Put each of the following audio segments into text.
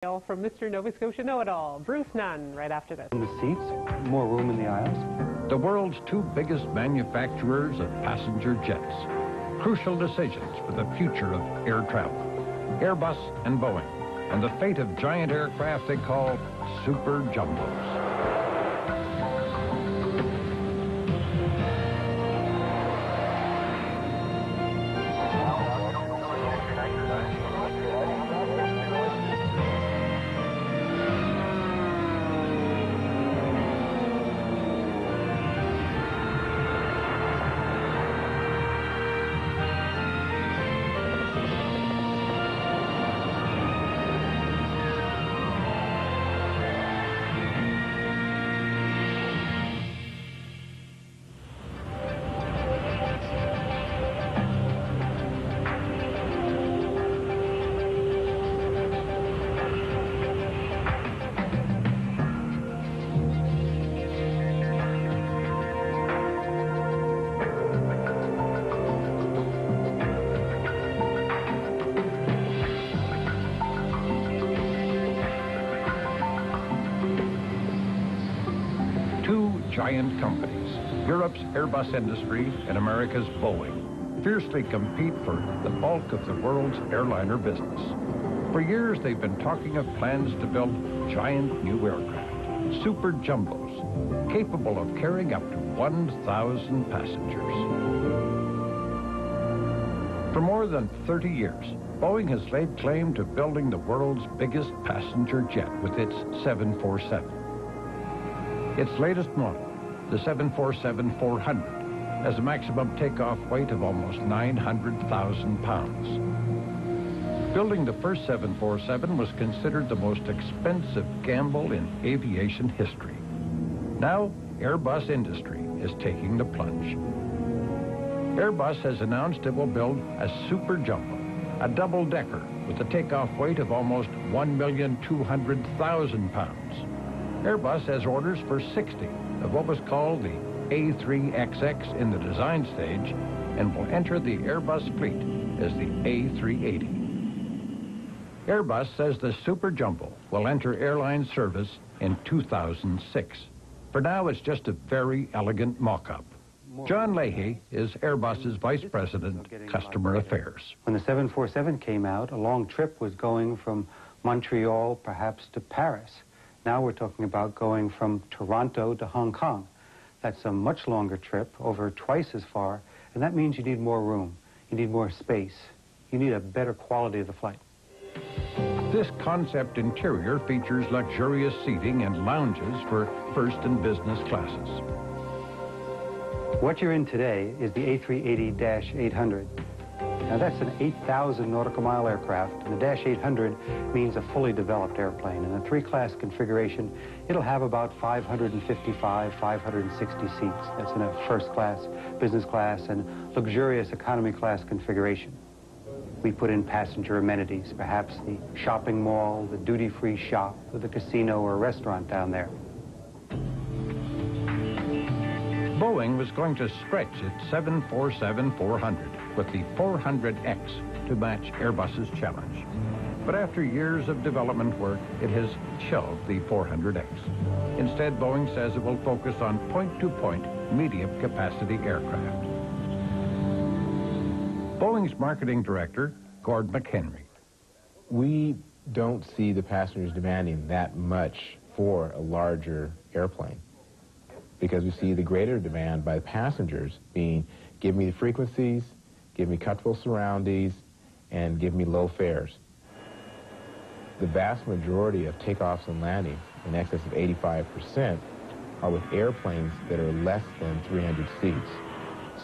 From Mr. Nova Scotia Know-It-All, Bruce Nunn, right after this. In the seats, more room in the aisles. The world's two biggest manufacturers of passenger jets. Crucial decisions for the future of air travel. Airbus and Boeing, and the fate of giant aircraft they call super jumbos. Giant companies, Europe's Airbus industry and America's Boeing, fiercely compete for the bulk of the world's airliner business. For years, they've been talking of plans to build giant new aircraft, super jumbos, capable of carrying up to 1,000 passengers. For more than 30 years, Boeing has laid claim to building the world's biggest passenger jet with its 747. Its latest model, the 747-400, has a maximum takeoff weight of almost 900,000 pounds. Building the first 747 was considered the most expensive gamble in aviation history. Now, Airbus industry is taking the plunge. Airbus has announced it will build a super jumbo, a double-decker with a takeoff weight of almost 1,200,000 pounds. Airbus has orders for 60 of what was called the A3XX in the design stage and will enter the Airbus fleet as the A380. Airbus says the Super Jumbo will enter airline service in 2006. For now, it's just a very elegant mock-up. John Leahy is Airbus's Vice President, Customer Affairs. When the 747 came out, a long trip was going from Montreal, perhaps, to Paris. Now we're talking about going from Toronto to Hong Kong. That's a much longer trip, over twice as far, and that means you need more room, you need more space, you need a better quality of the flight. This concept interior features luxurious seating and lounges for first and business classes. What you're in today is the A380-800. Now that's an 8,000 nautical mile aircraft, and the Dash 800 means a fully developed airplane. In a three-class configuration, it'll have about 555, 560 seats. That's in a first class, business class, and luxurious economy class configuration. We put in passenger amenities, perhaps the shopping mall, the duty-free shop, with a casino or a restaurant down there. Boeing was going to stretch its 747-400 with the 400X to match Airbus's challenge. But after years of development work, it has shelved the 400X. Instead, Boeing says it will focus on point-to-point medium-capacity aircraft. Boeing's marketing director, Gord McHenry. We don't see the passengers demanding that much for a larger airplane, because we see the greater demand by the passengers being, give me the frequencies, give me comfortable surroundings, and give me low fares. The vast majority of takeoffs and landings, in excess of 85%, are with airplanes that are less than 300 seats.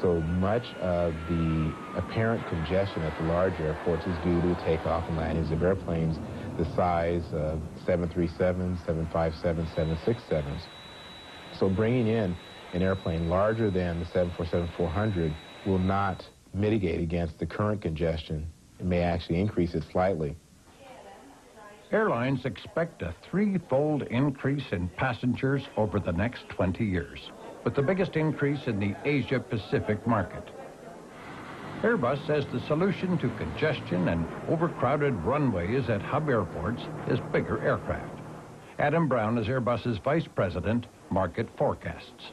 So much of the apparent congestion at the large airports is due to takeoff and landings of airplanes the size of 737s, 757s, 767s. So bringing in an airplane larger than the 747-400 will not mitigate against the current congestion. It may actually increase it slightly. Airlines expect a threefold increase in passengers over the next 20 years, with the biggest increase in the Asia-Pacific market. Airbus says the solution to congestion and overcrowded runways at hub airports is bigger aircraft. Adam Brown is Airbus's Vice President, Market Forecasts.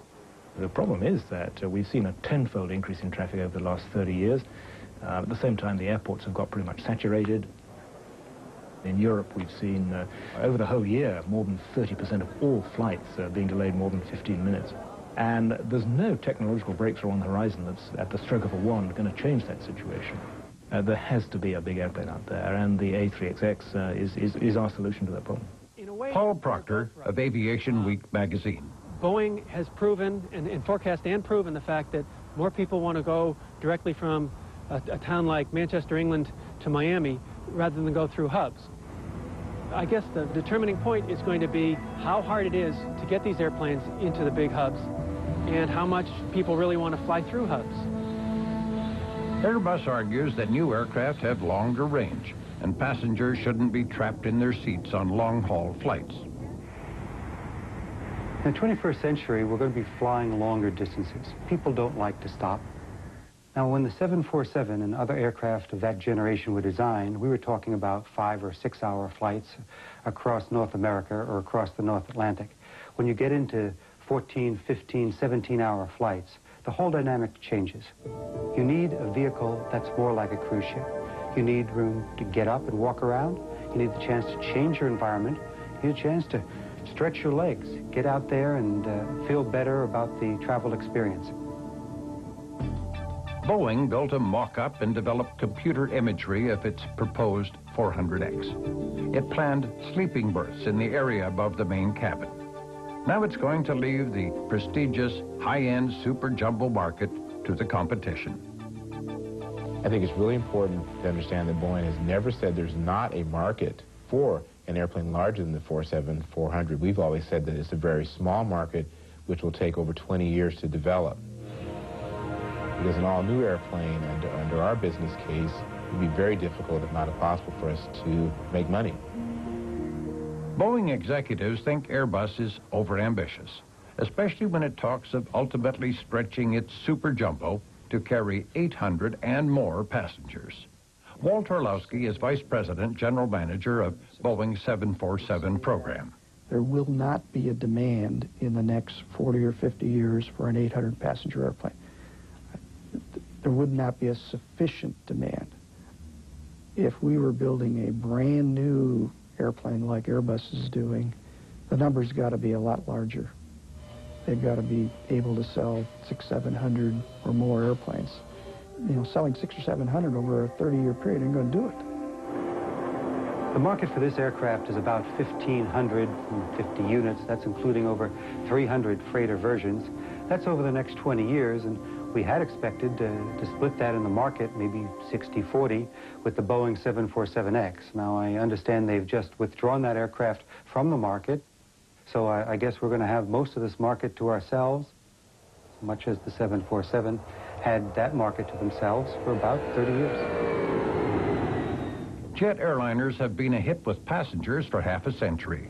The problem is that we've seen a tenfold increase in traffic over the last 30 years. At the same time, the airports have got pretty much saturated. In Europe, we've seen, over the whole year, more than 30% of all flights being delayed more than 15 minutes. And there's no technological breakthrough on the horizon that's, at the stroke of a wand, going to change that situation. There has to be a big airplane out there, and the A3XX is our solution to that problem. Paul Proctor of Aviation Week magazine. Boeing has proven, and forecast and proven, the fact that more people want to go directly from a town like Manchester, England, to Miami, rather than go through hubs. I guess the determining point is going to be how hard it is to get these airplanes into the big hubs and how much people really want to fly through hubs. Airbus argues that new aircraft have longer range and passengers shouldn't be trapped in their seats on long-haul flights. In the 21st century, we're going to be flying longer distances. People don't like to stop. Now, when the 747 and other aircraft of that generation were designed, we were talking about 5 or 6 hour flights across North America or across the North Atlantic. When you get into 14, 15, 17-hour flights, the whole dynamic changes. You need a vehicle that's more like a cruise ship. You need room to get up and walk around. You need the chance to change your environment. You need a chance to stretch your legs, get out there and feel better about the travel experience. Boeing built a mock-up and developed computer imagery of its proposed 400X. It planned sleeping berths in the area above the main cabin. Now it's going to leave the prestigious high-end super jumbo market to the competition. I think it's really important to understand that Boeing has never said there's not a market for an airplane larger than the 400. We've always said that it's a very small market which will take over 20 years to develop. Because an all-new airplane, under our business case, would be very difficult, if not impossible, for us to make money. Boeing executives think Airbus is overambitious, especially when it talks of ultimately stretching its super jumbo to carry 800 and more passengers. Walt Orlowski is Vice President, General Manager of Boeing's 747 program. There will not be a demand in the next 40 or 50 years for an 800-passenger airplane. There would not be a sufficient demand. If we were building a brand new airplane like Airbus is doing, the number's got to be a lot larger. They've got to be able to sell 600, 700 or more airplanes. You know, selling 600 or 700 over a 30-year period ain't going to do it. The market for this aircraft is about 1,550 units. That's including over 300 freighter versions. That's over the next 20 years, and we had expected to split that in the market, maybe 60-40, with the Boeing 747X. Now, I understand they've just withdrawn that aircraft from the market, so I guess we're going to have most of this market to ourselves, much as the 747 had that market to themselves for about 30 years. Jet airliners have been a hit with passengers for half a century,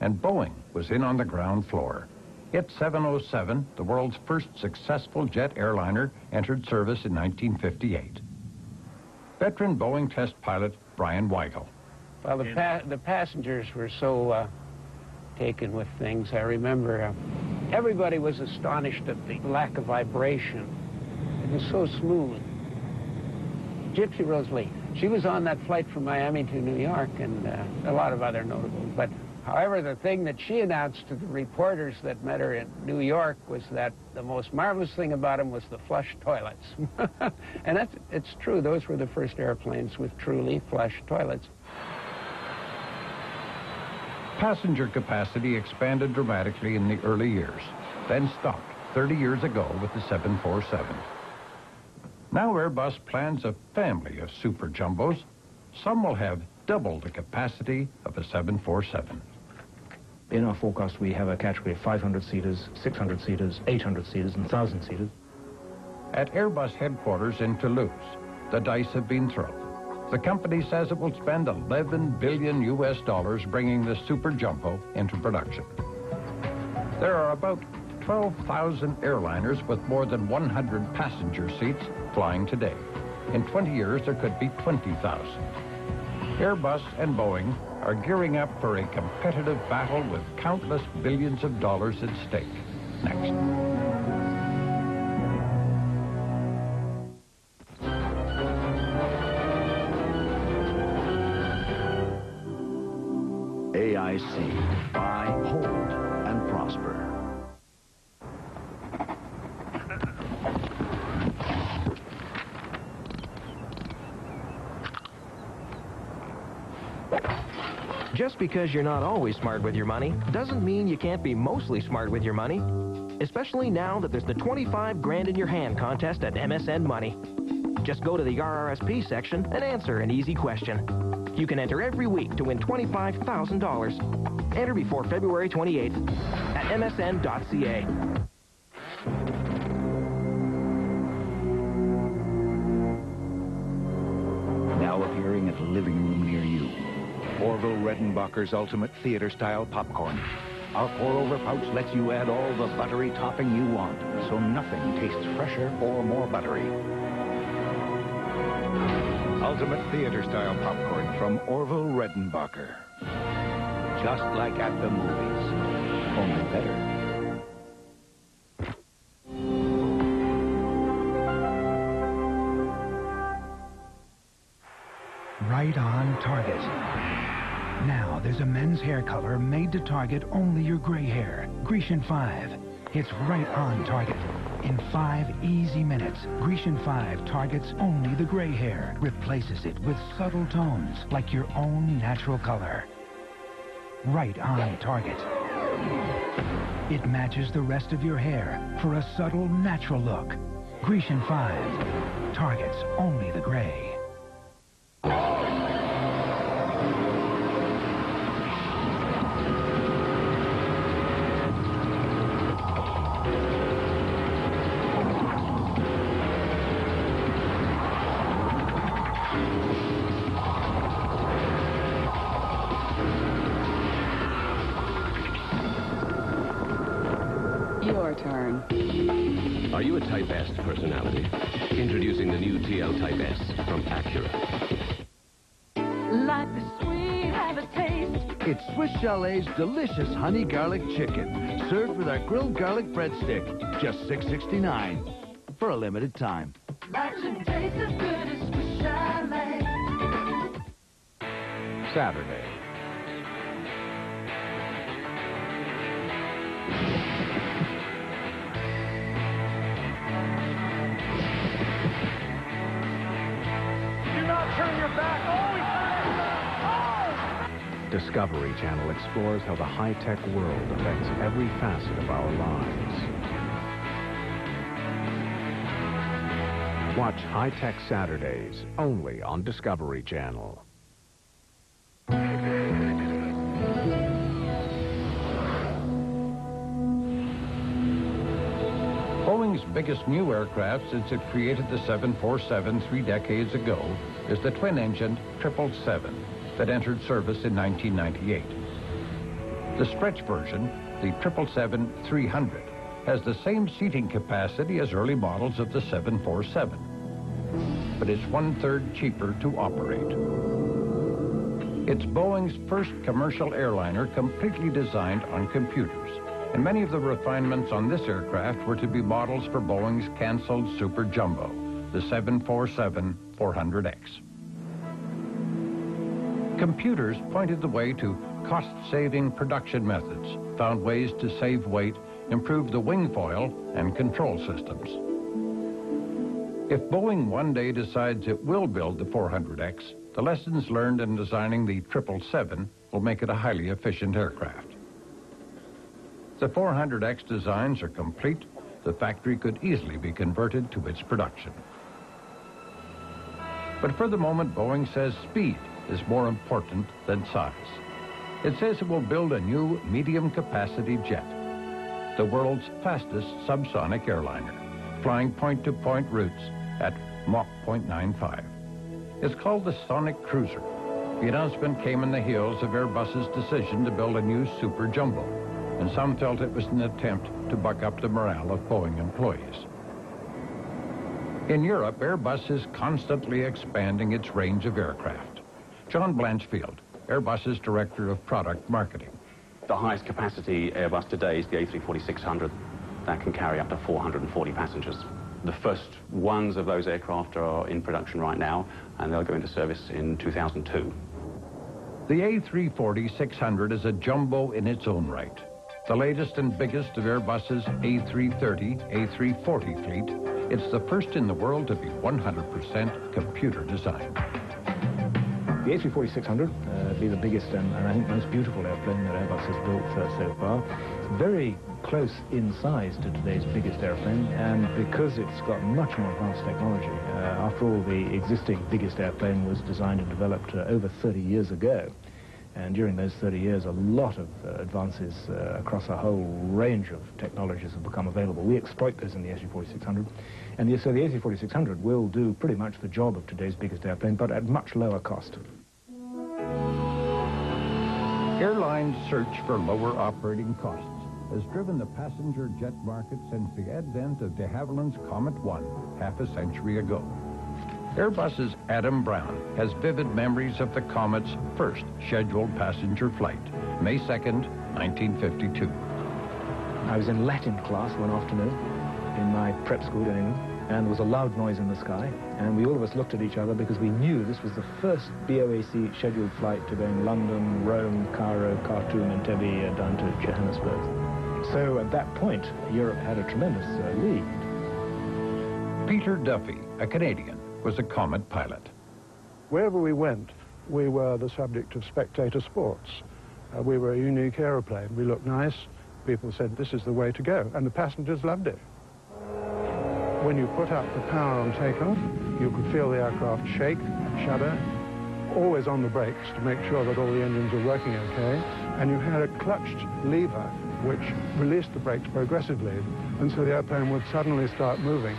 and Boeing was in on the ground floor. Its 707, the world's first successful jet airliner, entered service in 1958. Veteran Boeing test pilot Brian Weigel. Well, the passengers were so taken with things. I remember everybody was astonished at the lack of vibration. It was so smooth. Gypsy Rose Lee, she was on that flight from Miami to New York, and a lot of other notables. But however, the thing that she announced to the reporters that met her in New York was that the most marvelous thing about them was the flush toilets. And it's true. Those were the first airplanes with truly flush toilets. Passenger capacity expanded dramatically in the early years, then stopped 30 years ago with the 747. Now Airbus plans a family of super jumbos. Some will have double the capacity of a 747. In our forecast, we have a category of 500-seaters, 600-seaters, 800-seaters, and 1,000-seaters. At Airbus headquarters in Toulouse, the dice have been thrown. The company says it will spend $11 billion bringing the super jumbo into production. There are about 12,000 airliners with more than 100 passenger seats flying today. In 20 years, there could be 20,000. Airbus and Boeing are gearing up for a competitive battle with countless billions of dollars at stake. Next. AIC. Buy, hold, and prosper. Just because you're not always smart with your money doesn't mean you can't be mostly smart with your money. Especially now that there's the 25 grand in your hand contest at MSN Money. Just go to the RRSP section and answer an easy question. You can enter every week to win $25,000. Enter before February 28th at msn.ca. Now appearing at the living room near you. Orville Redenbacher's Ultimate Theater-style popcorn. Our pour-over pouch lets you add all the buttery topping you want, so nothing tastes fresher or more buttery. Ultimate Theater-style popcorn from Orville Redenbacher. Just like at the movies, only better. Right on target. Now there's a men's hair color made to target only your gray hair. Grecian 5. It's right on target. In 5 easy minutes, Grecian 5 targets only the gray hair, replaces it with subtle tones like your own natural color. Right on target. It matches the rest of your hair for a subtle, natural look. Grecian 5 targets only the gray. Your turn. Are you a Type S personality? Introducing the new TL Type S from Acura. Life is sweet, have a taste. It's Swiss Chalet's delicious honey garlic chicken, served with our grilled garlic breadstick. Just $6.69 for a limited time. Life should taste as good as Swiss Chalet. Saturday. Turn your back. Discovery Channel explores how the high-tech world affects every facet of our lives. Watch High Tech Saturdays only on Discovery Channel. Boeing's biggest new aircraft since it created the 747 3 decades ago is the twin-engined 777 that entered service in 1998. The stretch version, the 777-300, has the same seating capacity as early models of the 747, but it's 1/3 cheaper to operate. It's Boeing's first commercial airliner completely designed on computers, and many of the refinements on this aircraft were to be models for Boeing's canceled Super Jumbo, the 747-400X. Computers pointed the way to cost-saving production methods, found ways to save weight, improve the wing foil, and control systems. If Boeing one day decides it will build the 400X, the lessons learned in designing the 777 will make it a highly efficient aircraft. The 400X designs are complete. The factory could easily be converted to its production. But for the moment, Boeing says speed is more important than size. It says it will build a new medium-capacity jet, the world's fastest subsonic airliner, flying point-to-point routes at Mach 0.95. It's called the Sonic Cruiser. The announcement came in the heels of Airbus's decision to build a new Super Jumbo, and some felt it was an attempt to buck up the morale of Boeing employees. In Europe, Airbus is constantly expanding its range of aircraft. John Blanchfield, Airbus's Director of Product Marketing. The highest capacity Airbus today is the A340-600. That can carry up to 440 passengers. The first ones of those aircraft are in production right now, and they'll go into service in 2002. The A340-600 is a jumbo in its own right. The latest and biggest of Airbus's A330, A340 fleet, it's the first in the world to be 100% computer designed. The A340-600 will be the biggest and I think most beautiful airplane that Airbus has built so far. It's very close in size to today's biggest airplane, and because it's got much more advanced technology, after all, the existing biggest airplane was designed and developed over 30 years ago. And during those 30 years, a lot of advances across a whole range of technologies have become available. We exploit those in the A340-600. And so the A340-600 will do pretty much the job of today's biggest airplane, but at much lower cost. Airlines' search for lower operating costs has driven the passenger jet market since the advent of de Havilland's Comet 1 half a century ago. Airbus's Adam Brown has vivid memories of the Comet's first scheduled passenger flight, May 2nd, 1952. I was in Latin class one afternoon in my prep school in England, and there was a loud noise in the sky, and we all of us looked at each other because we knew this was the first BOAC scheduled flight to going London, Rome, Cairo, Khartoum, Entebbe, down to Johannesburg. So at that point, Europe had a tremendous lead. Peter Duffy, a Canadian, was a Comet pilot. Wherever we went, we were the subject of spectator sports. We were a unique aeroplane. We looked nice. People said, this is the way to go, and the passengers loved it. When you put up the power on takeoff, you could feel the aircraft shake, shudder, always on the brakes to make sure that all the engines were working okay, and you had a clutched lever which released the brakes progressively, and so the airplane would suddenly start moving.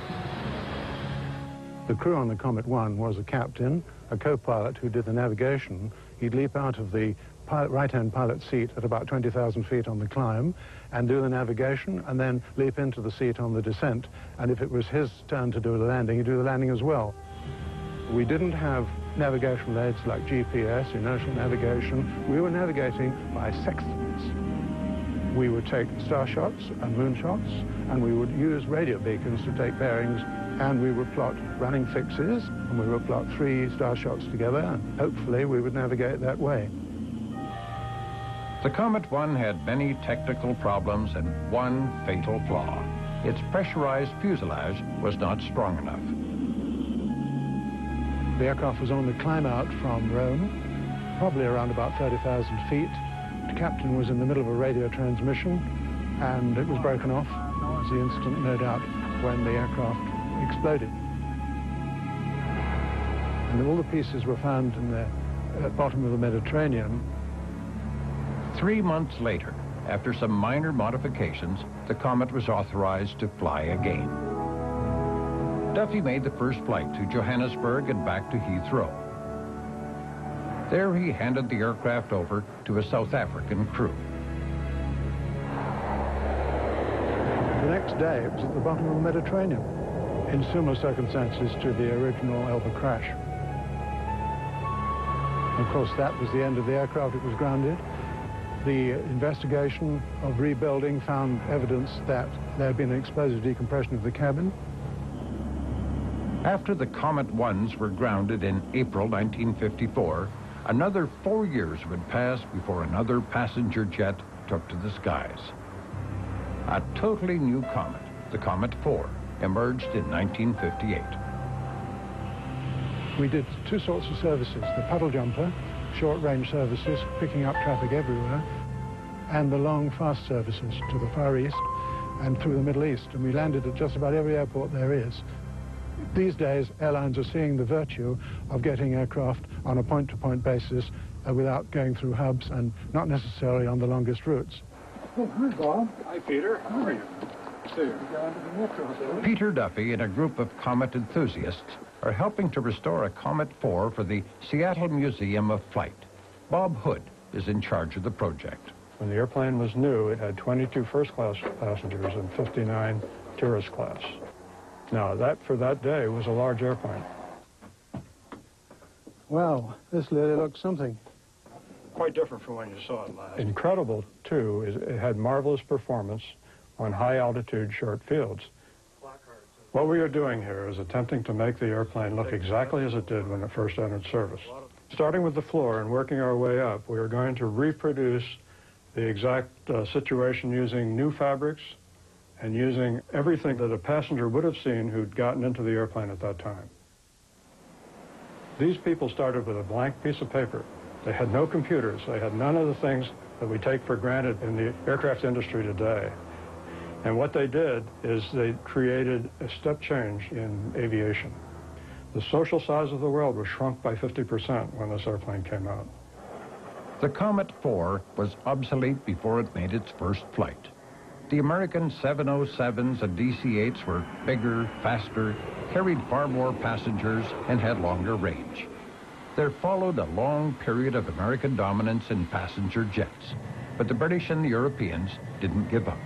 The crew on the Comet 1 was a captain, a co-pilot who did the navigation. He'd leap out of the right-hand pilot seat at about 20,000 feet on the climb and do the navigation, and then leap into the seat on the descent. And if it was his turn to do the landing, he'd do the landing as well. We didn't have navigational aids like GPS, inertial navigation. We were navigating by sextants. We would take star shots and moon shots, and we would use radio beacons to take bearings, and we would plot running fixes, and we would plot 3 star shots together, and hopefully we would navigate that way. The Comet 1 had many technical problems and one fatal flaw. Its pressurized fuselage was not strong enough. The aircraft was on the climb out from Rome, probably around about 30,000 feet. The captain was in the middle of a radio transmission, and it was broken off. It was the instant, no doubt, when the aircraft exploded. And all the pieces were found in the bottom of the Mediterranean. 3 months later, after some minor modifications, the Comet was authorized to fly again. Duffy made the first flight to Johannesburg and back to Heathrow. There he handed the aircraft over to a South African crew. The next day, it was at the bottom of the Mediterranean, in similar circumstances to the original Elba crash. Of course, that was the end of the aircraft. It was grounded. The investigation of rebuilding found evidence that there had been an explosive decompression of the cabin. After the Comet 1s were grounded in April 1954, another 4 years would pass before another passenger jet took to the skies. A totally new comet, the Comet 4, emerged in 1958. We did 2 sorts of services, the puddle jumper, short-range services, picking up traffic everywhere, and the long, fast services to the Far East and through the Middle East. And we landed at just about every airport there is. These days, airlines are seeing the virtue of getting aircraft on a point-to-point basis without going through hubs and not necessarily on the longest routes. Oh, hi, Bob. Hi, Peter. How are you? Peter Duffy and a group of Comet enthusiasts are helping to restore a Comet 4 for the Seattle Museum of Flight. Bob Hood is in charge of the project. When the airplane was new, it had 22 first-class passengers and 59 tourist class. Now, that for that day was a large airplane. Wow, this really looks something. Quite different from when you saw it last. Incredible, too, is it had marvelous performance on high-altitude short fields. What we are doing here is attempting to make the airplane look exactly as it did when it first entered service. Starting with the floor and working our way up, we are going to reproduce the exact situation using new fabrics and using everything that a passenger would have seen who'd gotten into the airplane at that time. These people started with a blank piece of paper. They had no computers. They had none of the things that we take for granted in the aircraft industry today. And what they did is they created a step change in aviation. The social size of the world was shrunk by 50% when this airplane came out. The Comet 4 was obsolete before it made its first flight. The American 707s and DC-8s were bigger, faster, carried far more passengers, and had longer range. There followed a long period of American dominance in passenger jets, but the British and the Europeans didn't give up.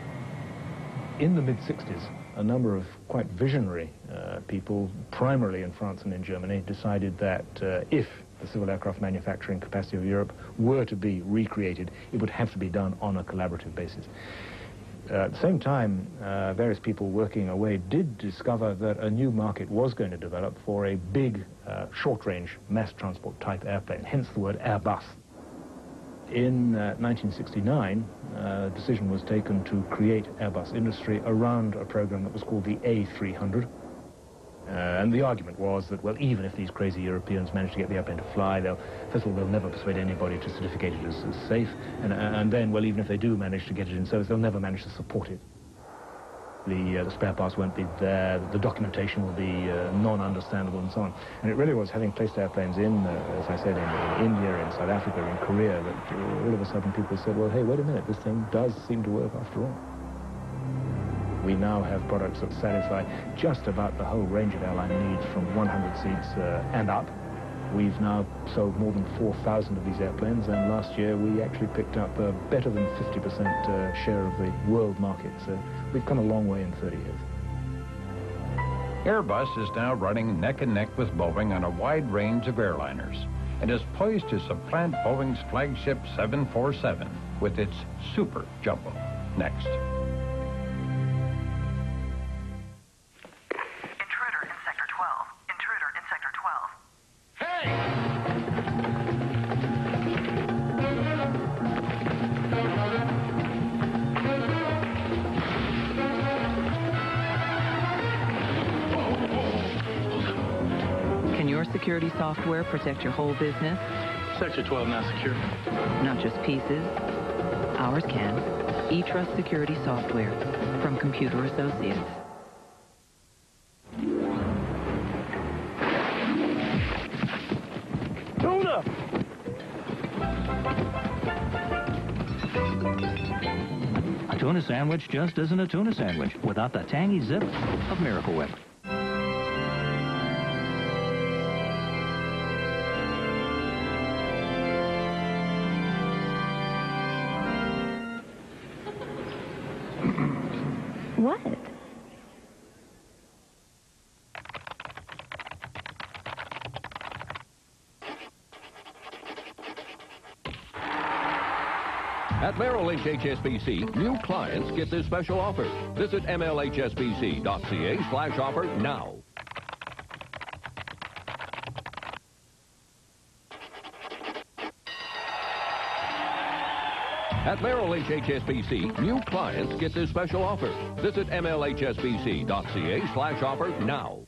In the mid-60s, a number of quite visionary people, primarily in France and in Germany, decided that if the civil aircraft manufacturing capacity of Europe were to be recreated, it would have to be done on a collaborative basis. At the same time, various people working away did discover that a new market was going to develop for a big, short-range mass transport type airplane, hence the word Airbus. In 1969, a decision was taken to create Airbus industry around a program that was called the A300. And the argument was that, well, even if these crazy Europeans manage to get the airplane to fly, first of all, they'll never persuade anybody to certificate it as safe. And then, well, even if they do manage to get it in service, they'll never manage to support it. The spare parts won't be there, the documentation will be non-understandable and so on. And it really was having placed airplanes in, as I said, in India, in South Africa, in Korea, that all of a sudden people said, well, hey, wait a minute, this thing does seem to work after all. We now have products that satisfy just about the whole range of airline needs from 100 seats and up. We've now sold more than 4,000 of these airplanes, and last year we actually picked up better than 50% share of the world market. So we've come a long way in 30 years. Airbus is now running neck and neck with Boeing on a wide range of airliners and is poised to supplant Boeing's flagship 747 with its Super Jumbo. Next. Security software protect your whole business? Sector 12 now secure. Not just pieces. Ours can. eTrust Security Software from Computer Associates. Tuna! A tuna sandwich just isn't a tuna sandwich without the tangy zip of Miracle Whip. What? At Merrill Lynch HSBC, new clients get this special offer. Visit mlhsbc.ca/offer now. At Merrill Lynch HSBC, new clients get this special offer. Visit mlhsbc.ca/offer now.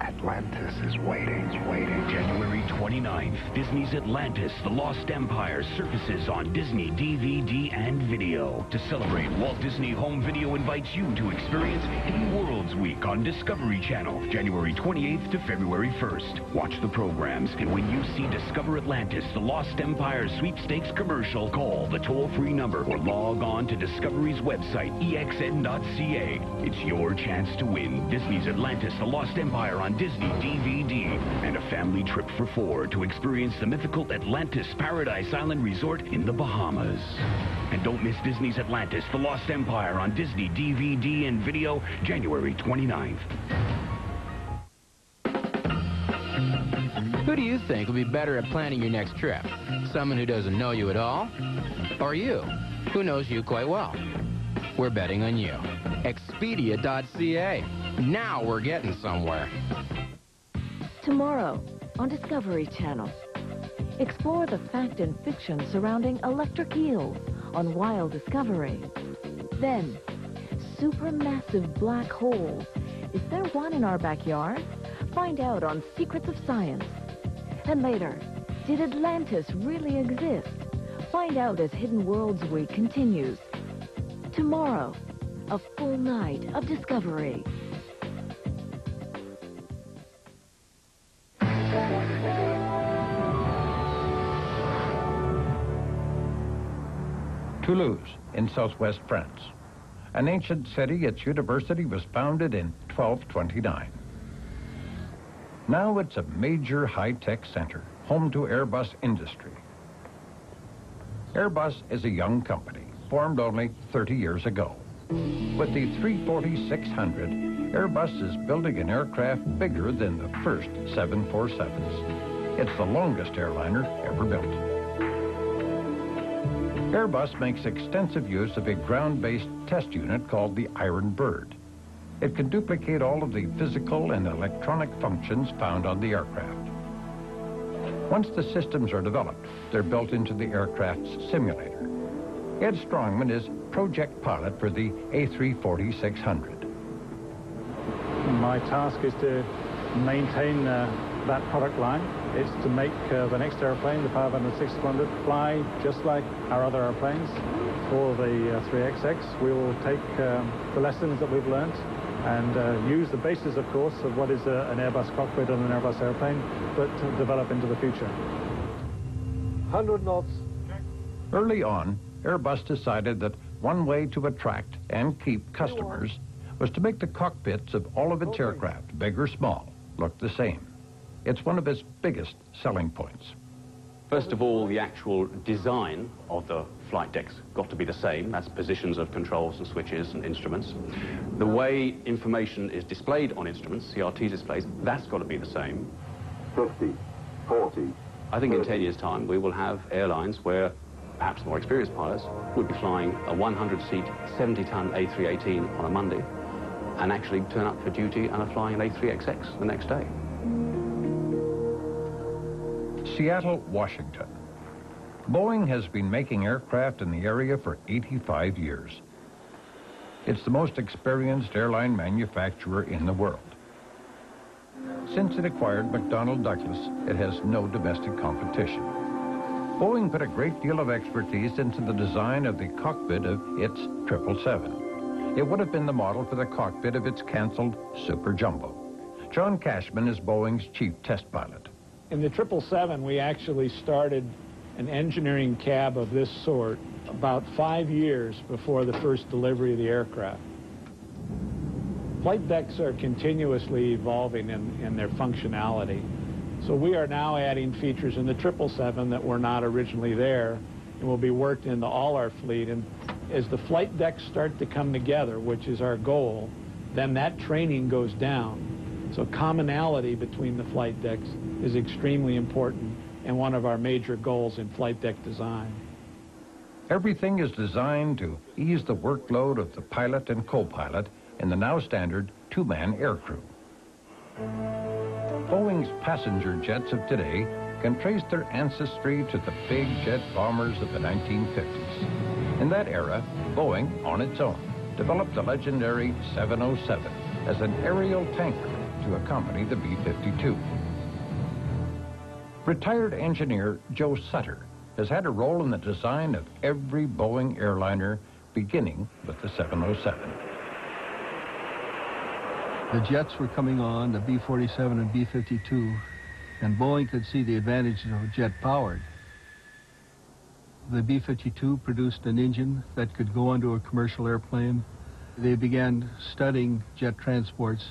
Atlantis is waiting. January 29th, Disney's Atlantis, The Lost Empire surfaces on Disney DVD and video. To celebrate, Walt Disney Home Video invites you to experience Hidden Worlds Week on Discovery Channel, January 28th to February 1st. Watch the programs, and when you see Discover Atlantis, The Lost Empire sweepstakes commercial, call the toll-free number or log on to Discovery's website, exn.ca. It's your chance to win Disney's Atlantis, The Lost Empire on on Disney DVD, and a family trip for 4 to experience the mythical Atlantis Paradise Island Resort in the Bahamas. And don't miss Disney's Atlantis, The Lost Empire on Disney DVD and video, January 29th. Who do you think will be better at planning your next trip? Someone who doesn't know you at all? Or you, who knows you quite well? We're betting on you. Expedia.ca. Now we're getting somewhere. Tomorrow on Discovery Channel. Explore the fact and fiction surrounding electric eels on Wild Discovery. Then, supermassive black holes. Is there one in our backyard? Find out on Secrets of Science. And later, did Atlantis really exist? Find out as Hidden Worlds Week continues. Tomorrow, a full night of discovery. Toulouse, in southwest France. An ancient city, its university was founded in 1229. Now it's a major high-tech center, home to Airbus industry. Airbus is a young company, formed only 30 years ago. With the 340-600, Airbus is building an aircraft bigger than the first 747s. It's the longest airliner ever built. Airbus makes extensive use of a ground-based test unit called the Iron Bird. It can duplicate all of the physical and electronic functions found on the aircraft. Once the systems are developed, they're built into the aircraft's simulator. Ed Strongman is project pilot for the A340-600. My task is to maintain that product line. It's to make the next airplane, the 500-600, fly just like our other airplanes. For the 3XX, we will take the lessons that we've learned and use the basis, of course, of what is an Airbus cockpit and an Airbus airplane, but to develop into the future. 100 knots. Early on, Airbus decided that one way to attract and keep customers was to make the cockpits of all of its aircraft, big or small, look the same. It's one of its biggest selling points. First of all, the actual design of the flight decks got to be the same. That's positions of controls and switches and instruments. The way information is displayed on instruments, CRT displays, that's got to be the same. 50, 40. I think in 10 years' time, we will have airlines where perhaps more experienced pilots would be flying a 100-seat, 70-ton A318 on a Monday and actually turn up for duty and are flying an A3XX the next day. Seattle, Washington. Boeing has been making aircraft in the area for 85 years. It's the most experienced airline manufacturer in the world. Since it acquired McDonnell Douglas, it has no domestic competition. Boeing put a great deal of expertise into the design of the cockpit of its 777. It would have been the model for the cockpit of its canceled Super Jumbo. John Cashman is Boeing's chief test pilot. In the 777, we actually started an engineering cab of this sort about 5 years before the first delivery of the aircraft. Flight decks are continuously evolving in their functionality. So we are now adding features in the 777 that were not originally there and will be worked into all our fleet. And as the flight decks start to come together, which is our goal, then that training goes down. So commonality between the flight decks is extremely important and one of our major goals in flight deck design. Everything is designed to ease the workload of the pilot and co-pilot in the now standard two-man aircrew. Boeing's passenger jets of today can trace their ancestry to the big jet bombers of the 1950s. In that era, Boeing, on its own, developed the legendary 707 as an aerial tanker to accompany the B-52. Retired engineer Joe Sutter has had a role in the design of every Boeing airliner, beginning with the 707. The jets were coming on, the B-47 and B-52, and Boeing could see the advantages of jet-powered. The B-52 produced an engine that could go onto a commercial airplane. They began studying jet transports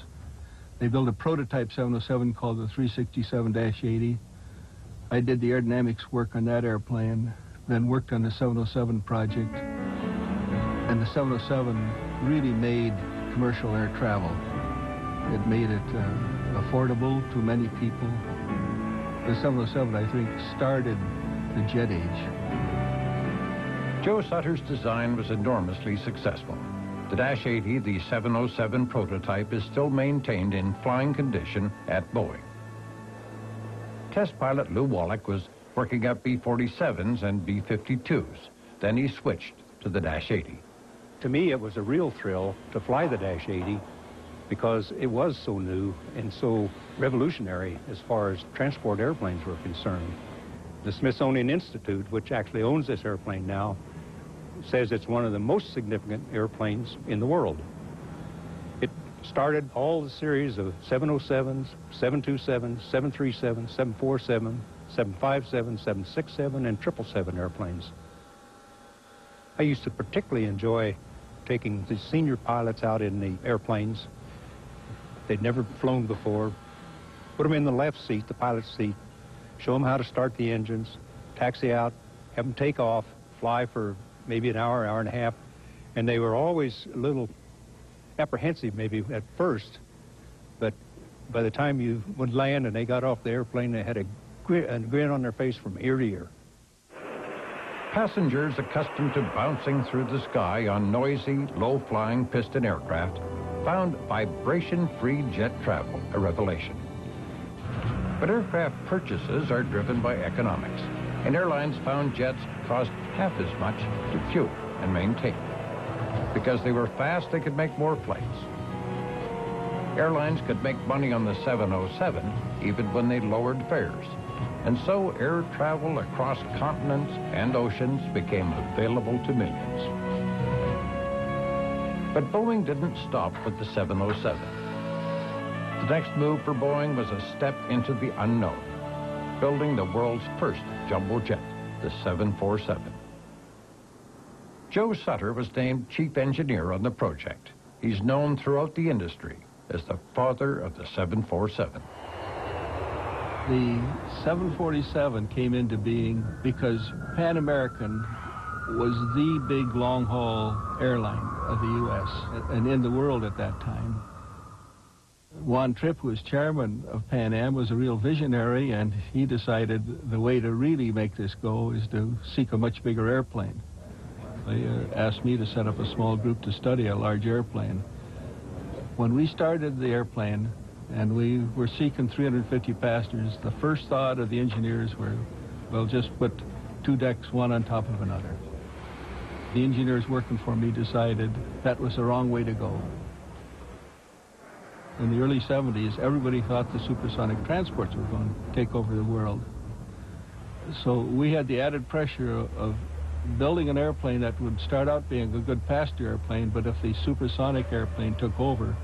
They built a prototype 707 called the 367-80. I did the aerodynamics work on that airplane, then worked on the 707 project. And the 707 really made commercial air travel. It made it affordable to many people. The 707, I think, started the jet age. Joe Sutter's design was enormously successful. The Dash 80, the 707 prototype, is still maintained in flying condition at Boeing. Test pilot Lew Wallach was working up B-47s and B-52s. Then he switched to the Dash 80. To me, it was a real thrill to fly the Dash 80 because it was so new and so revolutionary as far as transport airplanes were concerned. The Smithsonian Institute, which actually owns this airplane now, says it's one of the most significant airplanes in the world. It started all the series of 707s, 727s, 737s, 747, 757, 767, and 777 airplanes. I used to particularly enjoy taking the senior pilots out in the airplanes. They'd never flown before. Put them in the left seat, the pilot's seat, show them how to start the engines, taxi out, have them take off, fly for maybe an hour, hour and a half. And they were always a little apprehensive maybe at first, but by the time you would land and they got off the airplane, they had a grin on their face from ear to ear. Passengers accustomed to bouncing through the sky on noisy, low-flying piston aircraft found vibration-free jet travel a revelation. But aircraft purchases are driven by economics, and airlines found jets cost half as much to fuel and maintain. Because they were fast, they could make more flights. Airlines could make money on the 707 even when they lowered fares. And so air travel across continents and oceans became available to millions. But Boeing didn't stop with the 707. The next move for Boeing was a step into the unknown, building the world's first jumbo jet, the 747. Joe Sutter was named chief engineer on the project. He's known throughout the industry as the father of the 747. The 747 came into being because Pan American was the big long-haul airline of the U.S. and in the world at that time. Juan Trippe, who was chairman of Pan Am, was a real visionary, and he decided the way to really make this go is to seek a much bigger airplane. They asked me to set up a small group to study a large airplane. When we started the airplane, and we were seeking 350 passengers, the first thought of the engineers were, well, just put two decks, one on top of another. The engineers working for me decided that was the wrong way to go. In the early 70s, everybody thought the supersonic transports were going to take over the world. So we had the added pressure of building an airplane that would start out being a good passenger airplane, but if the supersonic airplane took over,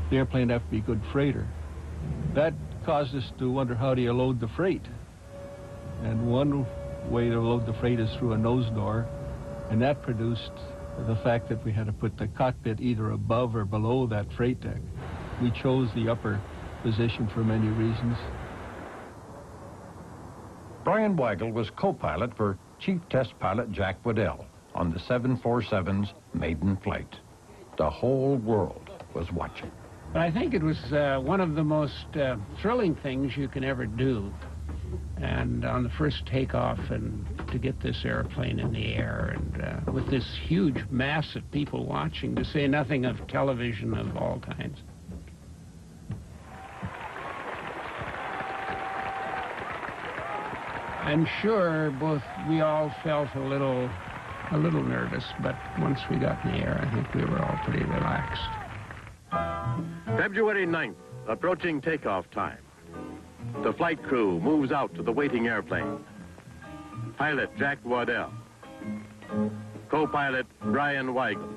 the airplane would have to be a good freighter. That caused us to wonder, how do you load the freight? And one way to load the freight is through a nose door, and that produced the fact that we had to put the cockpit either above or below that freight deck. We chose the upper position for many reasons. Brian Weigel was co-pilot for Chief Test Pilot Jack Waddell on the 747's maiden flight. The whole world was watching. But I think it was one of the most thrilling things you can ever do. And on the first takeoff, and to get this airplane in the air, and with this huge mass of people watching, to say nothing of television of all kinds. I'm sure we all felt a little nervous, but once we got in the air, I think we were all pretty relaxed. February 9th, approaching takeoff time. The flight crew moves out to the waiting airplane. Pilot Jack Waddell. Co-pilot Brian Weigel.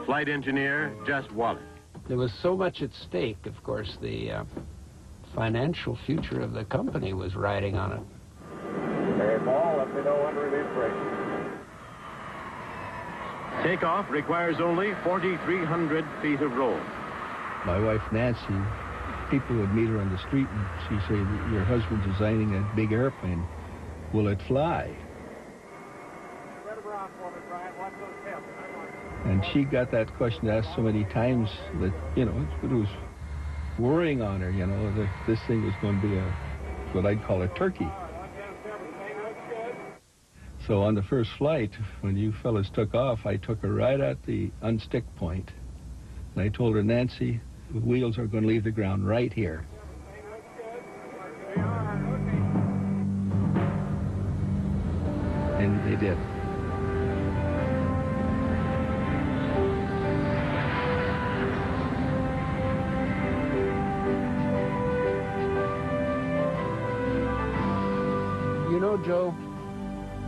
Flight engineer Jess Wallach. There was so much at stake, of course. The financial future of the company was riding on it. Hey, Paul, let me know when to release brakes. Takeoff requires only 4,300 feet of roll. My wife, Nancy, people would meet her on the street and she'd say, your husband's designing a big airplane. Will it fly? And she got that question asked so many times that, you know, it was worrying on her, you know, that this thing was going to be what I'd call a turkey. So on the first flight, when you fellas took off, I took her right at the unstick point. And I told her, Nancy, the wheels are going to leave the ground right here. And they did. You know, Joe,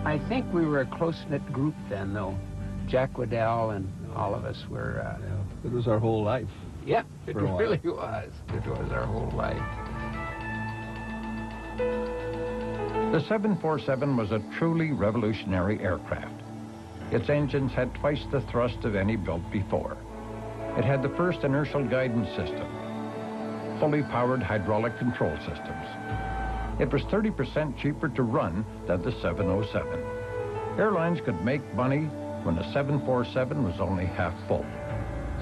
I think we were a close-knit group then, though. Jack Waddell and all of us were... It was our whole life. Yeah, it really was. It was our whole life. The 747 was a truly revolutionary aircraft. Its engines had twice the thrust of any built before. It had the first inertial guidance system, fully powered hydraulic control systems. It was 30% cheaper to run than the 707. Airlines could make money when the 747 was only half full.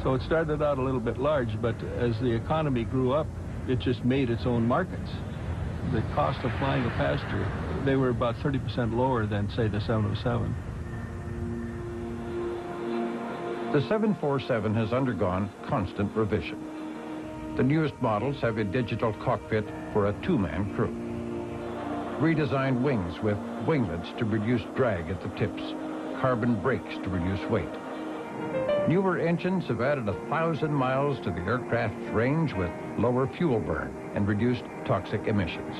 So it started out a little bit large, but as the economy grew up, it just made its own markets. The cost of flying a passenger, they were about 30% lower than, say, the 707. The 747 has undergone constant revision. The newest models have a digital cockpit for a two-man crew. Redesigned wings with winglets to reduce drag at the tips, carbon brakes to reduce weight. Newer engines have added 1,000 miles to the aircraft's range with lower fuel burn and reduced toxic emissions.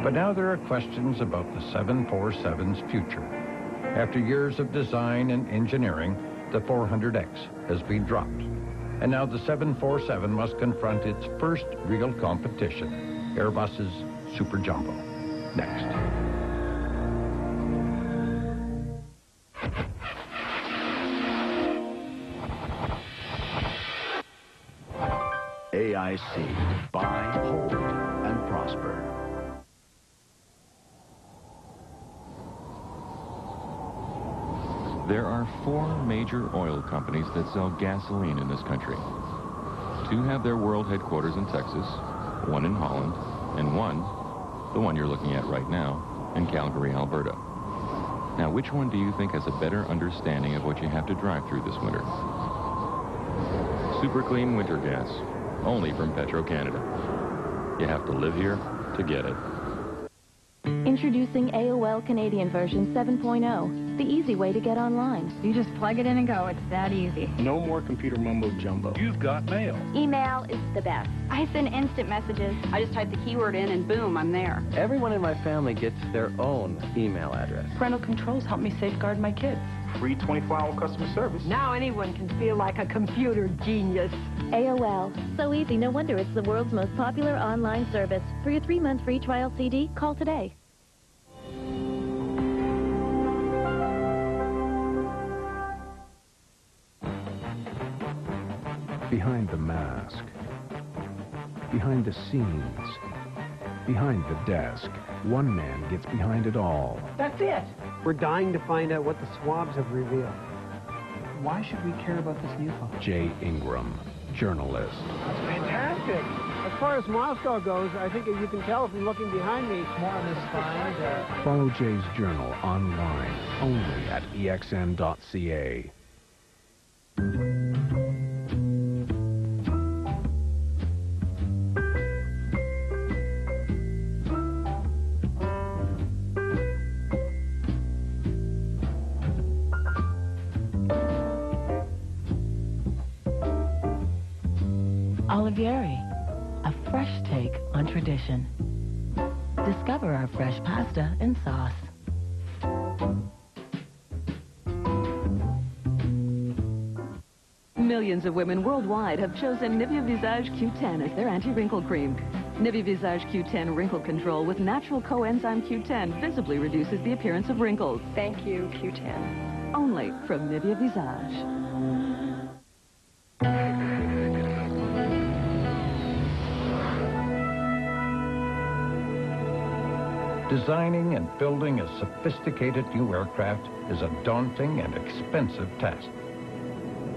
But now there are questions about the 747's future. After years of design and engineering, the 400X has been dropped. And now the 747 must confront its first real competition, Airbus's Super Jumbo. Next. AIC. Buy, hold, and prosper. There are 4 major oil companies that sell gasoline in this country. 2 have their world headquarters in Texas, 1 in Holland, and 1, the one you're looking at right now, in Calgary, Alberta. Now, which one do you think has a better understanding of what you have to drive through this winter? Super clean winter gas, only from Petro-Canada. You have to live here to get it. Introducing AOL Canadian version 7.0, the easy way to get online. You just plug it in and go. It's that easy. No more computer mumbo jumbo. You've got mail. Email is the best. I send instant messages. I just type the keyword in and boom, I'm there. Everyone in my family gets their own email address. Parental controls help me safeguard my kids. Free 24-hour customer service. Now anyone can feel like a computer genius. AOL. So easy, no wonder it's the world's most popular online service. For your 3-month free trial CD, call today. Behind the mask, behind the scenes, behind the desk, one man gets behind it all. That's it. We're dying to find out what the swabs have revealed. Why should we care about this new phone? Jay Ingram, journalist. That's fantastic. As far as Moscow goes, I think you can tell from looking behind me. More on this find. Follow Jay's journal online, only at exn.ca. Olivieri, a fresh take on tradition. Discover our fresh pasta and sauce. Millions of women worldwide have chosen Nivea Visage Q10 as their anti-wrinkle cream. Nivea Visage Q10 Wrinkle Control with natural coenzyme Q10 visibly reduces the appearance of wrinkles. Thank you, Q10. Only from Nivea Visage. Designing and building a sophisticated new aircraft is a daunting and expensive task.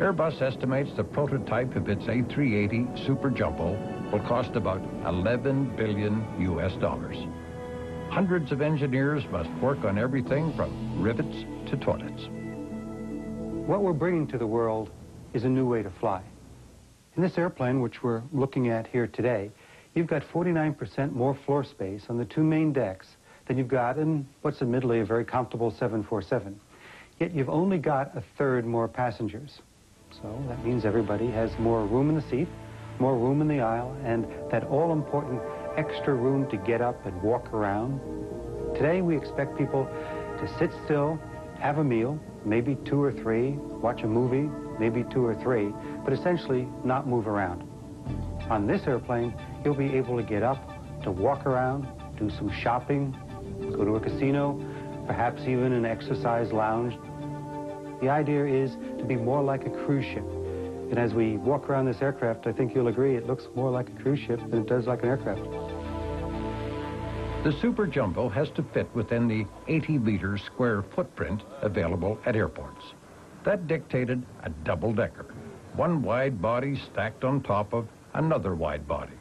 Airbus estimates the prototype of its A380 Super Jumbo will cost about $11 billion US. Hundreds of engineers must work on everything from rivets to toilets. What we're bringing to the world is a new way to fly. In this airplane, which we're looking at here today, you've got 49% more floor space on the two main decks than you've got in what's admittedly a very comfortable 747. Yet you've only got a third more passengers. So that means everybody has more room in the seat, more room in the aisle, and that all-important extra room to get up and walk around. Today we expect people to sit still, have a meal, maybe 2 or 3, watch a movie, maybe 2 or 3, but essentially not move around. On this airplane, you'll be able to get up, to walk around, do some shopping, go to a casino, perhaps even an exercise lounge. The idea is to be more like a cruise ship. And as we walk around this aircraft, I think you'll agree it looks more like a cruise ship than it does like an aircraft. The Super Jumbo has to fit within the 80-meter square footprint available at airports. That dictated a double-decker, one wide body stacked on top of another wide body.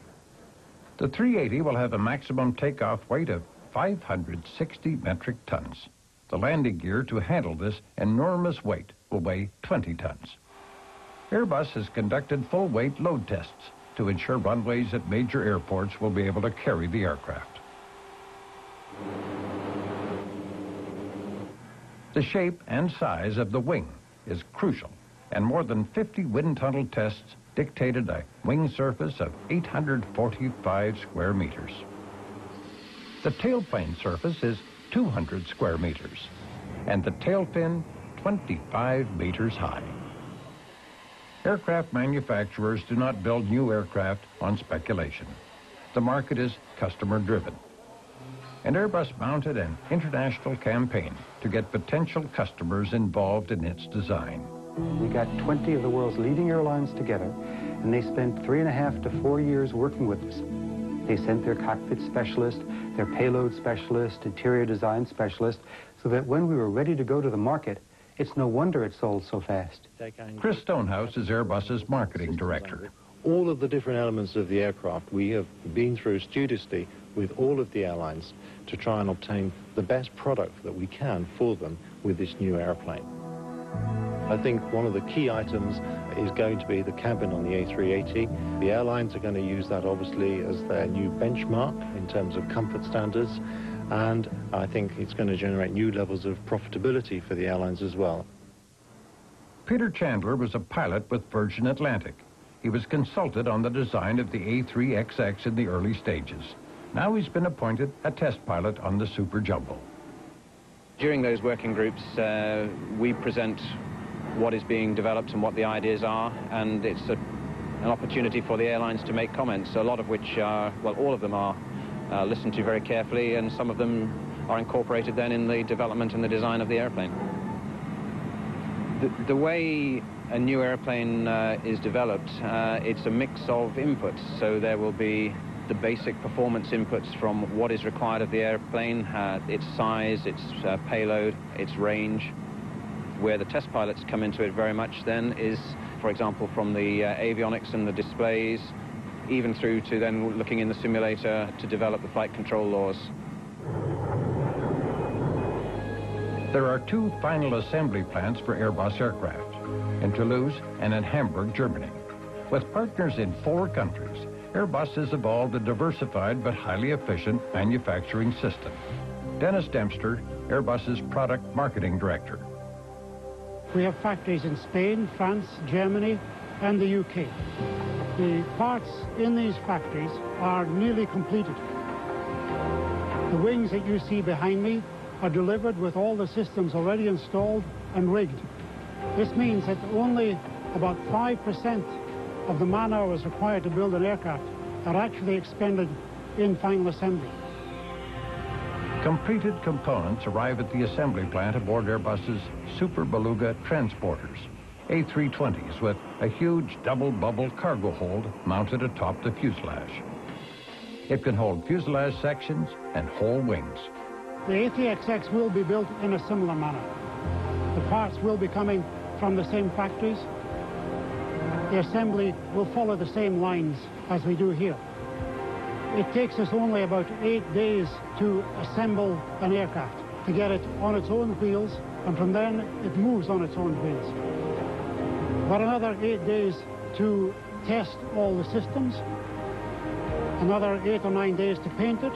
The 380 will have a maximum takeoff weight of 560 metric tons. The landing gear to handle this enormous weight will weigh 20 tons. Airbus has conducted full-weight load tests to ensure runways at major airports will be able to carry the aircraft. The shape and size of the wing is crucial, and more than 50 wind tunnel tests dictated a wing surface of 845 square meters. The tailplane surface is 200 square meters, and the tail fin 25 meters high. Aircraft manufacturers do not build new aircraft on speculation. The market is customer-driven. And Airbus mounted an international campaign to get potential customers involved in its design. We got 20 of the world's leading airlines together, and they spent 3.5 to 4 years working with us. They sent their cockpit specialist, their payload specialist, interior design specialist, so that when we were ready to go to the market, it's no wonder it sold so fast. Chris Stonehouse is Airbus's marketing director. All of the different elements of the aircraft, we have been through studiously with all of the airlines to try and obtain the best product that we can for them with this new airplane. I think one of the key items is going to be the cabin on the A380. The airlines are going to use that obviously as their new benchmark in terms of comfort standards, and I think it's going to generate new levels of profitability for the airlines as well. Peter Chandler was a pilot with Virgin Atlantic. He was consulted on the design of the A3XX in the early stages. Now he's been appointed a test pilot on the Super Jumbo. During those working groups, we present what is being developed and what the ideas are, and it's an opportunity for the airlines to make comments, a lot of which are, well, all of them are listened to very carefully, and some of them are incorporated then in the development and the design of the airplane. The way a new airplane is developed, it's a mix of inputs, so there will be the basic performance inputs from what is required of the airplane, its size, its payload, its range. Where the test pilots come into it very much then is, for example, from the avionics and the displays, even through to then looking in the simulator to develop the flight control laws. There are 2 final assembly plants for Airbus aircraft, in Toulouse and in Hamburg, Germany. With partners in 4 countries, Airbus has evolved a diversified but highly efficient manufacturing system. Dennis Dempster, Airbus's product marketing director. We have factories in Spain, France, Germany, and the UK. The parts in these factories are nearly completed. The wings that you see behind me are delivered with all the systems already installed and rigged. This means that only about 5% of the man-hours required to build an aircraft are actually expended in final assembly. Completed components arrive at the assembly plant aboard Airbus's Super Beluga transporters, A320s with a huge double-bubble cargo hold mounted atop the fuselage. It can hold fuselage sections and whole wings. the ATXX will be built in a similar manner. The parts will be coming from the same factories. The assembly will follow the same lines as we do here. It takes us only about 8 days to assemble an aircraft, to get it on its own wheels, and from then it moves on its own wheels. But another 8 days to test all the systems, another 8 or 9 days to paint it,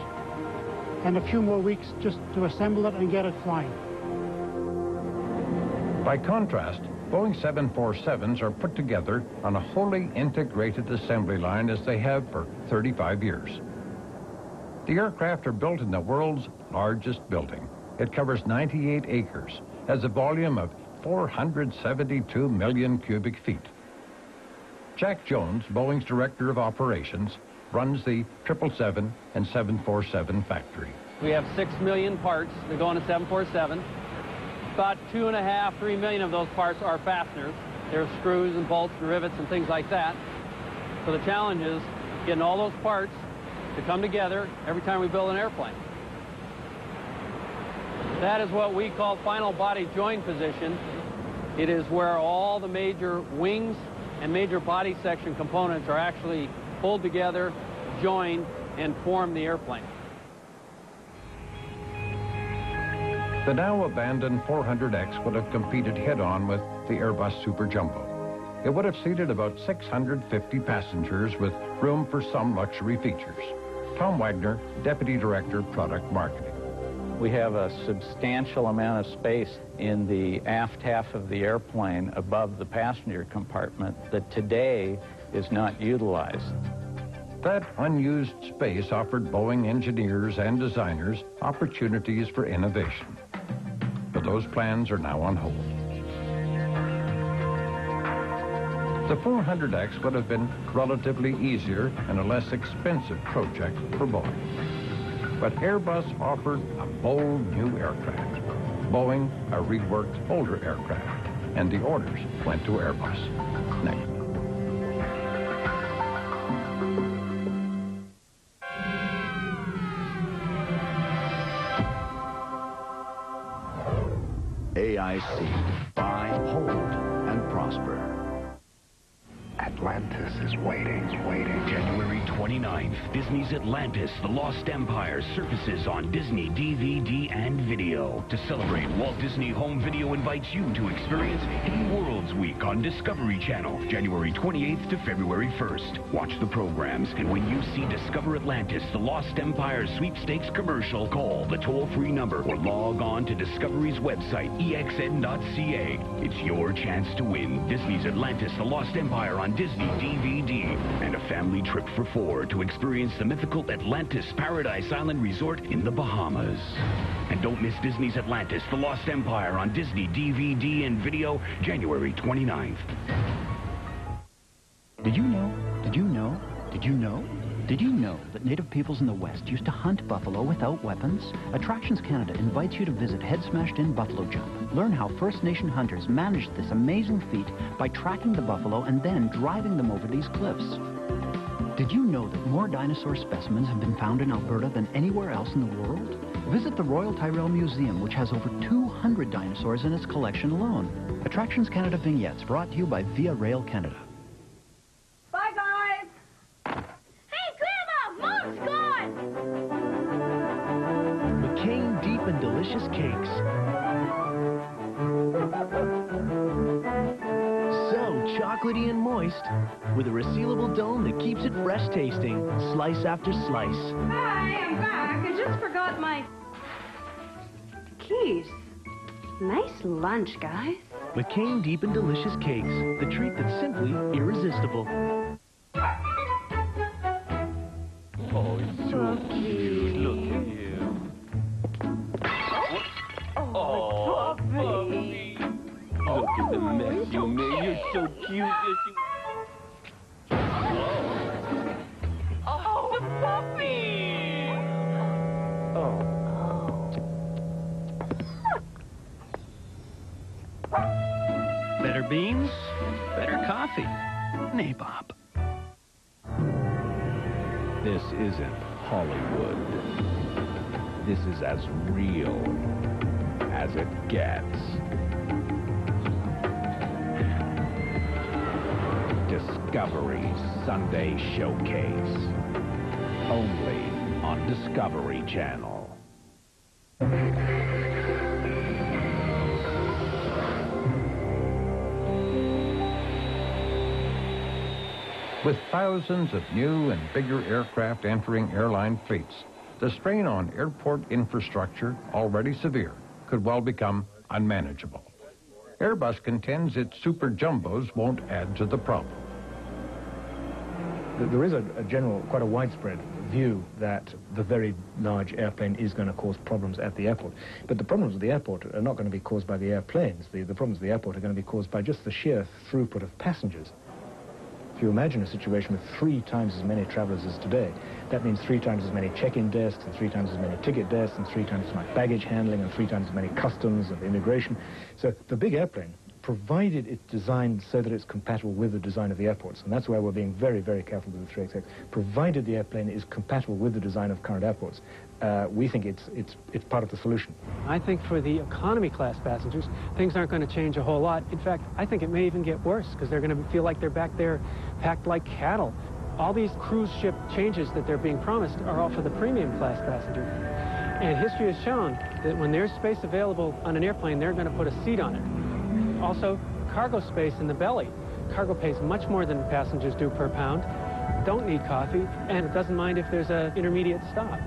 and a few more weeks just to assemble it and get it flying. By contrast, Boeing 747s are put together on a wholly integrated assembly line as they have for 35 years. The aircraft are built in the world's largest building. It covers 98 acres, has a volume of 472 million cubic feet. Jack Jones, Boeing's Director of Operations, runs the 777 and 747 factory. We have 6 million parts that go on a 747. About 2.5, 3 million of those parts are fasteners. There's screws and bolts and rivets and things like that. So the challenge is getting all those parts to come together every time we build an airplane. That is what we call final body join position. It is where all the major wings and major body section components are actually pulled together, joined, and form the airplane. The now abandoned 400X would have competed head-on with the Airbus Super Jumbo. It would have seated about 650 passengers with room for some luxury features. Tom Wagner, Deputy Director, Product Marketing. We have a substantial amount of space in the aft half of the airplane above the passenger compartment that today is not utilized. That unused space offered Boeing engineers and designers opportunities for innovation. But those plans are now on hold. The 400X would have been relatively easier and a less expensive project for Boeing. But Airbus offered a bold new aircraft, Boeing a reworked older aircraft, and the orders went to Airbus. Next. AIC, buy, hold, and prosper. Atlantis is waiting. January 29th, Disney's Atlantis, The Lost Empire surfaces on Disney DVD and video. To celebrate, Walt Disney Home Video invites you to experience Hidden Worlds Week on Discovery Channel, January 28th to February 1st. Watch the programs, and when you see Discover Atlantis, The Lost Empire sweepstakes commercial, call the toll-free number or log on to Discovery's website, exn.ca. It's your chance to win Disney's Atlantis, The Lost Empire on Disney DVD and a family trip for 4 to experience the mythical Atlantis Paradise Island Resort in the Bahamas. And don't miss Disney's Atlantis, The Lost Empire on Disney DVD and video, January 29th. Did you know that Native peoples in the West used to hunt buffalo without weapons? Attractions Canada invites you to visit Head Smashed In Buffalo Jump. Learn how First Nation hunters managed this amazing feat by tracking the buffalo and then driving them over these cliffs. Did you know that more dinosaur specimens have been found in Alberta than anywhere else in the world? Visit the Royal Tyrrell Museum, which has over 200 dinosaurs in its collection alone. Attractions Canada vignettes brought to you by Via Rail Canada. McCain Deep and Delicious Cakes. So chocolatey and moist, with a resealable dome that keeps it fresh tasting, slice after slice. Hi, I'm back. I just forgot my keys. Nice lunch, guys. McCain Deep and Delicious Cakes, the treat that's simply irresistible. Oh, he's so cute. Look at him. Oh, puppy. Look at the mess you made. You're so cute. Oh, the puppy. Oh. Better beans, better coffee. Nabob. This isn't Hollywood. This is as real as it gets. Discovery Sunday Showcase. Only on Discovery Channel. With thousands of new and bigger aircraft entering airline fleets, the strain on airport infrastructure, already severe, could well become unmanageable. Airbus contends its super jumbos won't add to the problem. There is a general, quite a widespread view that the very large airplane is going to cause problems at the airport. But the problems at the airport are not going to be caused by the airplanes. The problems at the airport are going to be caused by just the sheer throughput of passengers. If you imagine a situation with 3 times as many travelers as today, that means 3 times as many check-in desks, and 3 times as many ticket desks, and 3 times as much baggage handling, and 3 times as many customs and immigration. So the big airplane, provided it's designed so that it's compatible with the design of the airports, and that's why we're being very, very careful with the 3XX, provided the airplane is compatible with the design of current airports, we think it's part of the solution. I think for the economy class passengers, things aren't going to change a whole lot. In fact, I think it may even get worse because they're going to feel like they're back there packed like cattle. All these cruise ship changes that they're being promised are all for the premium class passenger. And history has shown that when there's space available on an airplane, they're going to put a seat on it. Also, cargo space in the belly. Cargo pays much more than passengers do per pound, don't need coffee, and it doesn't mind if there's an intermediate stop.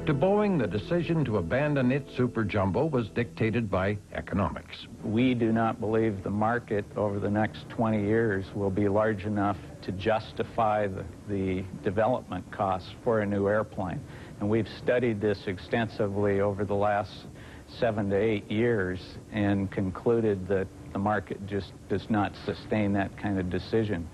To Boeing, the decision to abandon its Super Jumbo was dictated by economics. We do not believe the market over the next 20 years will be large enough to justify the development costs for a new airplane. And we've studied this extensively over the last 7 to 8 years and concluded that the market just does not sustain that kind of decision.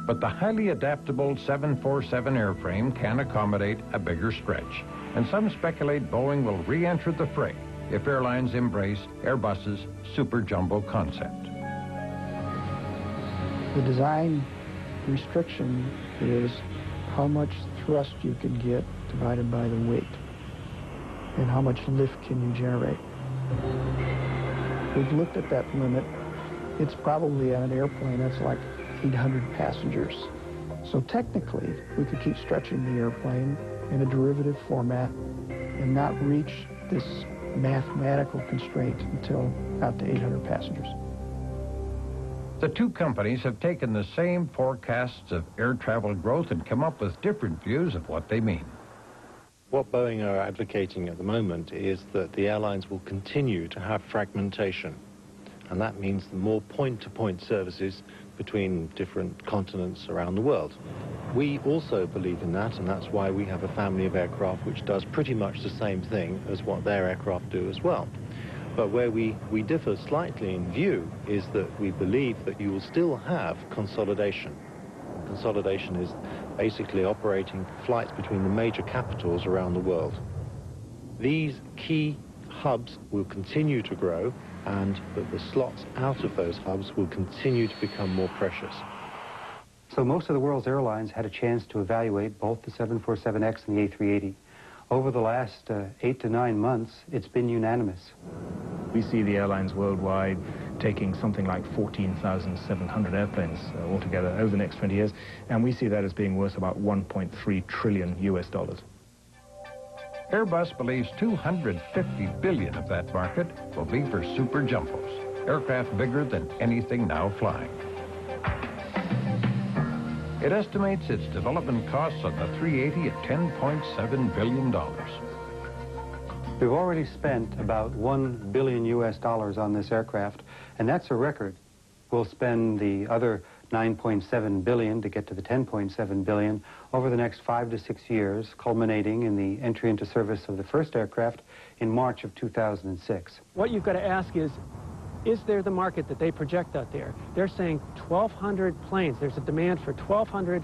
But the highly adaptable 747 airframe can accommodate a bigger stretch. And some speculate Boeing will re-enter the fray if airlines embrace Airbus's Super Jumbo concept. The design restriction is how much thrust you can get divided by the weight, and how much lift can you generate. We've looked at that limit. It's probably on an airplane that's like 800 passengers. So technically, we could keep stretching the airplane in a derivative format and not reach this mathematical constraint until out to 800 passengers. The two companies have taken the same forecasts of air travel growth and come up with different views of what they mean. What Boeing are advocating at the moment is that the airlines will continue to have fragmentation, and that means more point-to-point services between different continents around the world. We also believe in that, and that's why we have a family of aircraft which does pretty much the same thing as what their aircraft do as well. But where we differ slightly in view is that we believe that you will still have consolidation. Consolidation is basically operating flights between the major capitals around the world. These key hubs will continue to grow, and that the slots out of those hubs will continue to become more precious. So most of the world's airlines had a chance to evaluate both the 747X and the A380. Over the last 8 to 9 months, it's been unanimous. We see the airlines worldwide taking something like 14,700 airplanes altogether over the next 20 years, and we see that as being worth about 1.3 trillion US dollars. Airbus believes 250 billion of that market will be for Super Jumbos, aircraft bigger than anything now flying. It estimates its development costs on the 380 at $10.7 billion. We've already spent about $1 billion US on this aircraft, and that's a record. We'll spend the other 9.7 billion to get to the 10.7 billion over the next 5 to 6 years, culminating in the entry into service of the first aircraft in March of 2006. What you've got to ask is there the market that they project out there? They're saying 1,200 planes. There's a demand for 1,200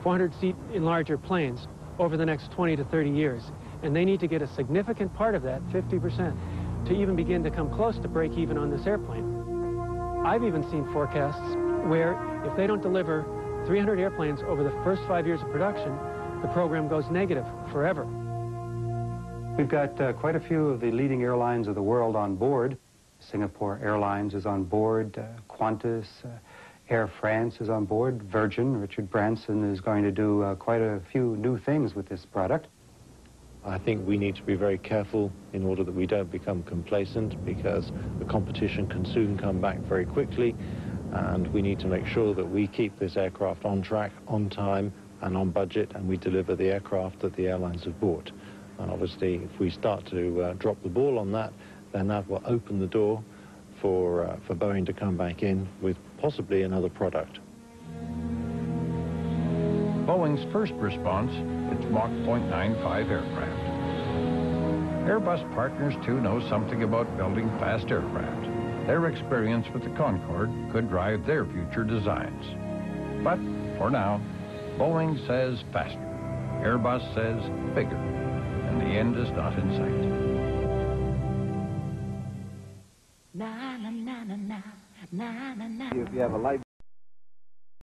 400-seat enlarger planes over the next 20 to 30 years. And they need to get a significant part of that, 50%, to even begin to come close to break even on this airplane. I've even seen forecasts where if they don't deliver 300 airplanes over the first 5 years of production, the program goes negative forever. We've got quite a few of the leading airlines of the world on board. Singapore Airlines is on board, Qantas, Air France is on board, Virgin. Richard Branson is going to do quite a few new things with this product. I think we need to be very careful in order that we don't become complacent, because the competition can soon come back very quickly, and we need to make sure that we keep this aircraft on track, on time and on budget, and we deliver the aircraft that the airlines have bought. And obviously, if we start to drop the ball on that, then that will open the door for Boeing to come back in with possibly another product. Boeing's first response, its Mach 0.95 aircraft. Airbus partners, too, know something about building fast aircraft. Their experience with the Concorde could drive their future designs. But for now, Boeing says faster, Airbus says bigger, and the end is not in sight. If you have a light